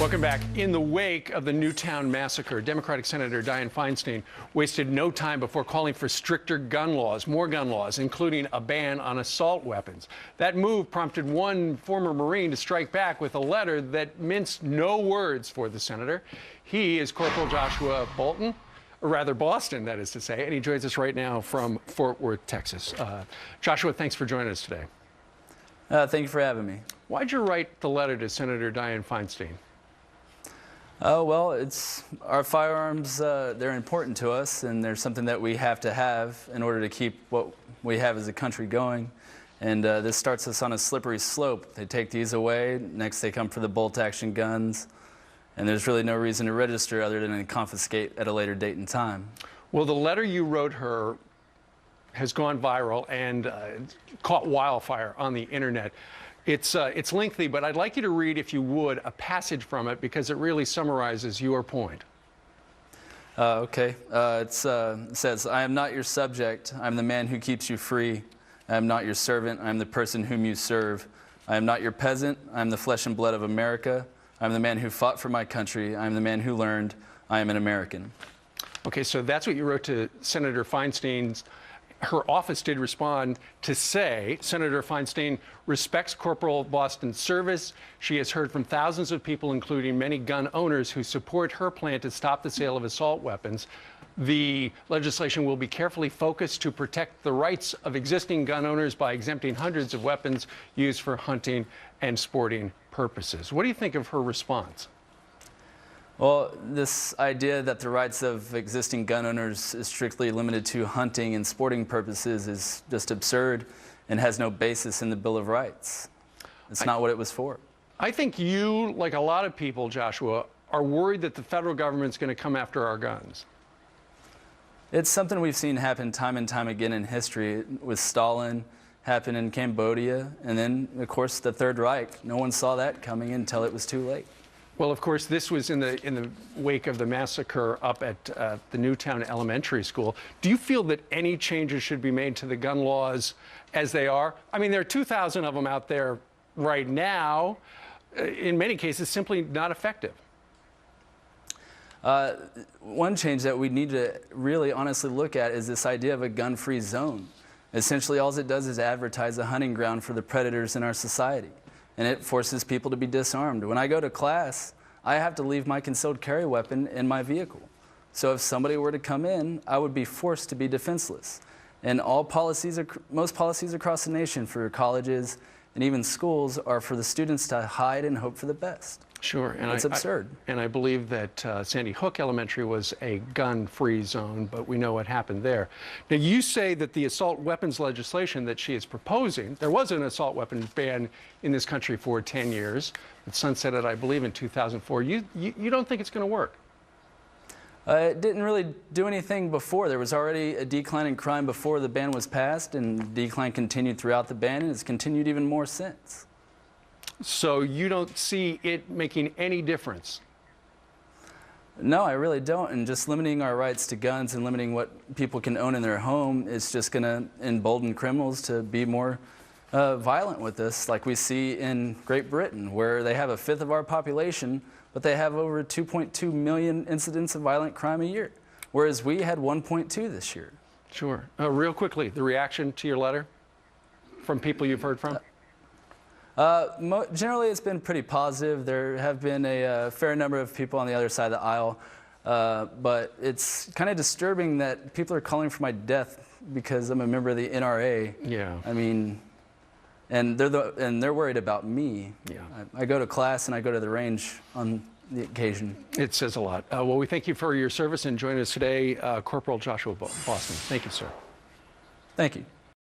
Welcome back. In the wake of the Newtown massacre, Democratic Senator Dianne Feinstein wasted no time before calling for stricter gun laws, more gun laws, including a ban on assault weapons. That move prompted one former Marine to strike back with a letter that minced no words for the senator. He is Corporal Joshua Bolton, or rather Boston, that is to say, and he joins us right now from Fort Worth, Texas. Joshua, thanks for joining us today. Thank you for having me. Why'd you write the letter to Senator Dianne Feinstein? Well, it's our firearms, they're important to us, and they're something that we have to have in order to keep what we have as a country going. And this starts us on a slippery slope. They take these away, next they come for the bolt-action guns, and there's really no reason to register other than to confiscate at a later date and time. Well, the letter you wrote her has gone viral and caught wildfire on the internet. It's lengthy, but I'd like you to read, if you would, a passage from it because it really summarizes your point. Okay. It says, "I am not your subject. I am the man who keeps you free. I am not your servant. I am the person whom you serve. I am not your peasant. I am the flesh and blood of America. I am the man who fought for my country. I am the man who learned. I am an American." Okay, so that's what you wrote to Senator Feinstein. Her office did respond to say Senator Feinstein respects Corporal Boston's service. She has heard from thousands of people, including many gun owners, who support her plan to stop the sale of assault weapons. The legislation will be carefully focused to protect the rights of existing gun owners by exempting hundreds of weapons used for hunting and sporting purposes. What do you think of her response? Well, this idea that the rights of existing gun owners is strictly limited to hunting and sporting purposes is just absurd and has no basis in the Bill of Rights. It's not what it was for. I think you, like a lot of people, Joshua, are worried that the federal government's going to come after our guns. It's something we've seen happen time and time again in history. With Stalin, happened in Cambodia, and then, of course, the Third Reich. No one saw that coming until it was too late. Well, of course, this was in the wake of the massacre up at the Newtown Elementary School. Do you feel that any changes should be made to the gun laws as they are? I mean, there are 2,000 of them out there right now, in many cases simply not effective. One change that we need to really honestly look at is this idea of a gun-free zone. Essentially, all it does is advertise a hunting ground for the predators in our society. And it forces people to be disarmed. When I go to class, I have to leave my concealed carry weapon in my vehicle. So if somebody were to come in, I would be forced to be defenseless. And most policies across the nation for colleges and even schools are for the students to hide and hope for the best. Sure. And it's absurd. And I believe that Sandy Hook Elementary was a gun-free zone, but we know what happened there. Now, you say that the assault weapons legislation that she is proposing, there was an assault weapons ban in this country for 10 years. It sunsetted, I believe, in 2004. You don't think it's going to work? It didn't really do anything before. There was already a decline in crime before the ban was passed, and the decline continued throughout the ban, and it's continued even more since. So you don't see it making any difference? No, I really don't. And just limiting our rights to guns and limiting what people can own in their home is just going to embolden criminals to be more violent with us, like we see in Great Britain, where they have a fifth of our population, but they have over 2.2 million incidents of violent crime a year, whereas we had 1.2 this year. Sure. Real quickly, the reaction to your letter from people you've heard from? Generally, it's been pretty positive. There have been a fair number of people on the other side of the aisle, but it's kind of disturbing that people are calling for my death because I'm a member of the NRA. Yeah. I mean, and they're worried about me. Yeah. I go to class and I go to the range on the occasion. It says a lot. Well, we thank you for your service and joining us today, Corporal Joshua Boston. Thank you, sir. Thank you.